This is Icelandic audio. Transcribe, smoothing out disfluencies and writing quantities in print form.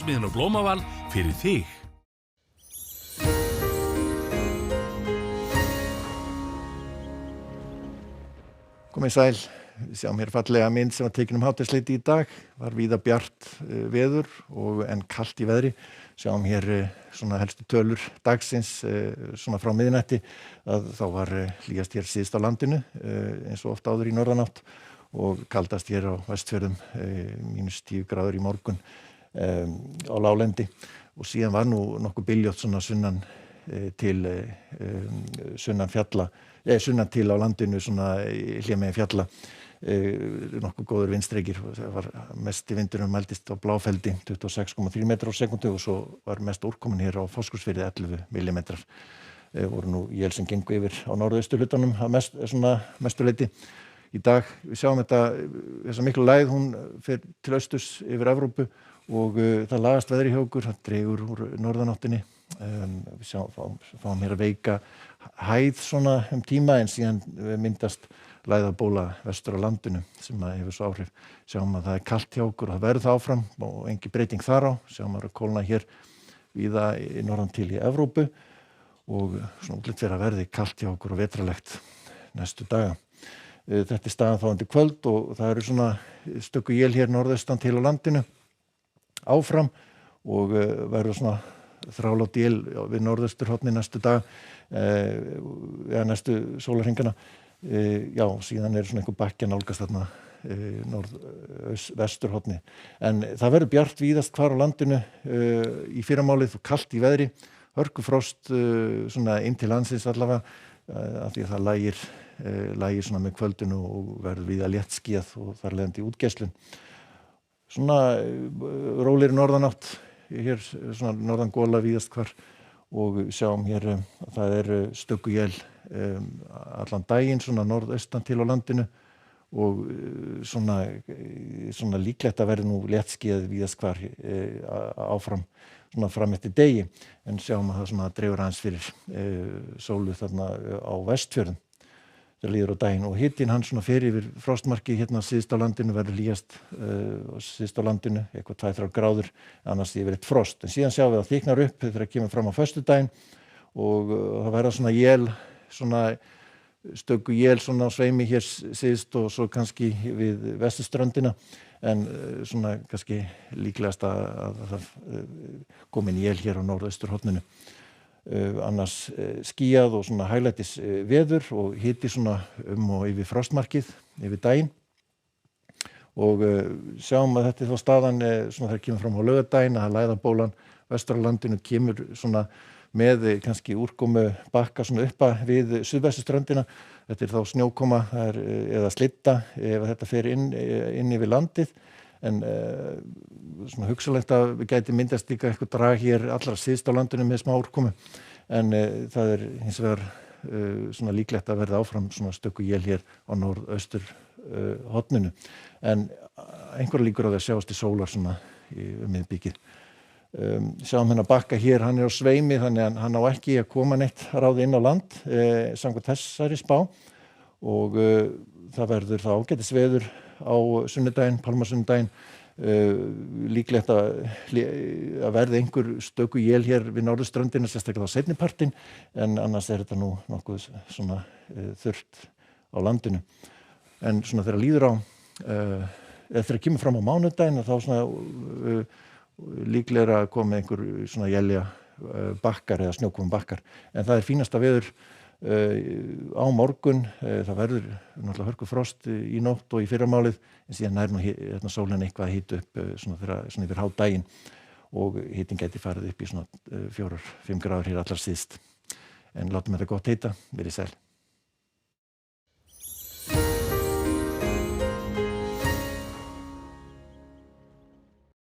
Smiðjan og Blómaval fyrir þig. Komið sæl, við sjáum hér fallega mynd sem var tekin hádegisleyti í dag, var víða bjart veður en kalt í veðri. Sjáum hér svona helstu tölur dagsins svona frá miðnætti að þá var hlýjast hér síðst á landinu eins og oft áður í norðanátt og kaldast hér á Vestfjörðum -10 gráður í morgun á láglendi og síðan var nú nokkuð byljótt svona sunnan til sunnan fjalla sunnan til á landinu svona hlémegin fjalla nokkuð góður vindstreykir það var mesti vindurinn mældist á Bláfeldi 26,3 metrar á sekúndu og svo var mest úrkomin hér á Fáskrúðsfirði 11 millimetrar voru nú él sem gengu yfir á norðausturhlutanum að mestu leyti í dag við sjáum þessa miklu lægð hún fer til austurs yfir Evrópu og það lagast veðri hjá okkur það dregur úr norðanáttinni við fáum hér að veika hæð svona tíma en síðan myndast lægðarbóla vestur á landinu sem hefur svo áhrif sjáum að það kalt hjá okkur og það verður það áfram og engin breyting þar á sjáum að kólna hér víða norðan til í Evrópu og svona útlit fyrir að verði kalt hjá okkur og vetrarlegt næstu daga þetta staðan þá undir kvöld og það eru svona stöku él hér norðaustan til á landinu áfram og verður svona þrálát él við norðausturhornið næstu dag eða næstu sólarhringana já, síðan svona einhver bakki að nálgast þarna norðvesturhornið en það verður bjart víðast hvar á landinu í fyrramálið og kalt í veðri hörkufrost svona inn til landsins allavega af því að það lægir svona með kvöldinu og verður víða léttskýjað og þar leiðandi útgeislun svona rólegri norðanátt hér svona norðan gola víðast hvar og við sjáum hér að það stöku él allan daginn svona norðaustan til á landinu og svona líklegt að verði nú léttskýjað víðast hvar áfram svona fram eftir degi en sjáum að það svona dregur aðeins fyrir sólu þarna á Vestfjörðum það líður á daginn og hitinn hann svona fer yfir frostmarki hérna síðst á landinu verður hlýjast síðst á landinu eitthvað 2-3 gráður annars yfir eitt frost en síðan sjáum við að þyknar upp þegar það kemur fram á föstudaginn og það verða svona él svona stöku él svona á sveimi hér síðst og svo kannski við vesturströndina en svona kannski líklegast að það komin él hér á norðausturhorninu annars skýjað og svona hæglætis veður og hiti svona og yfir frostmarkið yfir daginn og sjáum að þetta þá staðan svona þegar kemur fram á laugardaginn að lægðarbólan vestur á landinu kemur svona með kannski úrkomu bakka svona uppa við suðvesturströndina þetta þá snjókoma eða slitta ef þetta fer inn yfir landið en svona hugsanlegt að við gæti myndast líka eitthvað drag hér allra síðst á landinu með smá úrkomu en það hins vegar svona líklegt að verða áfram svona stöku él hér á norðaustur horninu en einhverjar líkur á því að sjást í sólar svona miðbikið sjáum hérna bakka hér, hann á sveimi þannig að hann á ekki að koma neitt ráð inn á land samkvæmt þessari spá og það verður þá ágætis veður á sunnudaginn, pálmasunnudaginn líklegt að verði einhver stöku él hér við norðurströndina sérstaklega á seinnipartinn en annars þetta nú nokkuð svona þurrt á landinu en svona þegar líður á eða þegar kemur fram á mánudaginn þá svona líklega að koma einhver svona élja bakkar eða snjókomum bakkar en það fínasta veður á morgun það verður náttúrulega hörkufrost í nótt og í fyrramálið en síðan nær nú sólin eitthvað að hita upp svona yfir hádaginn og hitinn gæti farið upp í svona 4-5 gráður hér allar síðst en látum þetta gott heita, verið sæl